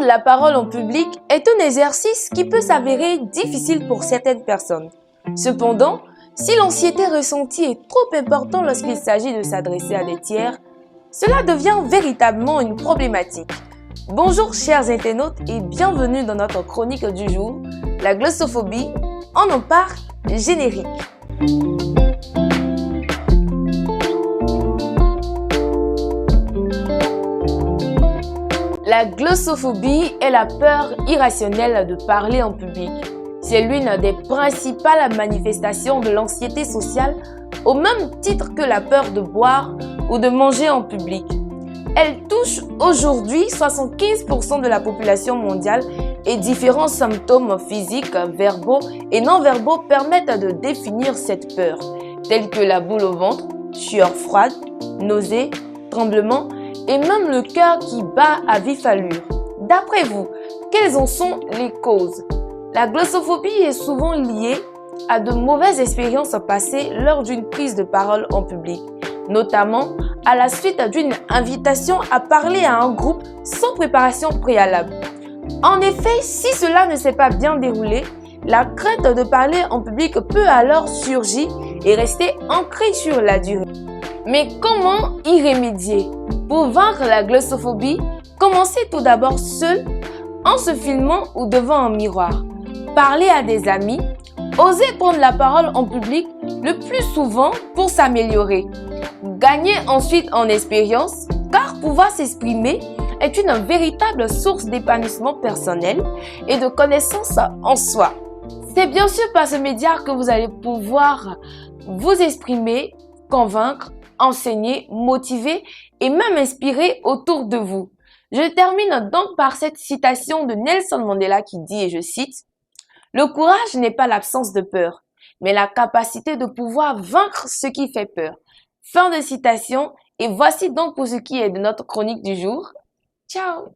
la parole en public est un exercice qui peut s'avérer difficile pour certaines personnes. Cependant, si l'anxiété ressentie est trop importante lorsqu'il s'agit de s'adresser à des tiers, cela devient véritablement une problématique. Bonjour chers internautes et bienvenue dans notre chronique du jour, la glossophobie, on en parle générique. La glossophobie est la peur irrationnelle de parler en public. C'est l'une des principales manifestations de l'anxiété sociale au même titre que la peur de boire ou de manger en public. Elle touche aujourd'hui 75% de la population mondiale et différents symptômes physiques, verbaux et non-verbaux permettent de définir cette peur, tels que la boule au ventre, sueur froide, nausées, tremblements et même le cœur qui bat à vive allure. D'après vous, quelles en sont les causes? La glossophobie est souvent liée à de mauvaises expériences passées lors d'une prise de parole en public, notamment à la suite d'une invitation à parler à un groupe sans préparation préalable. En effet, si cela ne s'est pas bien déroulé, la crainte de parler en public peut alors surgir et rester ancrée sur la durée. Mais comment y remédier? Pour vaincre la glossophobie, commencez tout d'abord seul, en se filmant ou devant un miroir. Parlez à des amis, osez prendre la parole en public le plus souvent pour s'améliorer. Gagnez ensuite en expérience, car pouvoir s'exprimer est une véritable source d'épanouissement personnel et de connaissance en soi. C'est bien sûr par ce média que vous allez pouvoir vous exprimer, convaincre, enseigner, motiver et même inspirer autour de vous. Je termine donc par cette citation de Nelson Mandela qui dit, et je cite, « Le courage n'est pas l'absence de peur, mais la capacité de pouvoir vaincre ce qui fait peur. » Fin de citation, et voici donc pour ce qui est de notre chronique du jour. Ciao!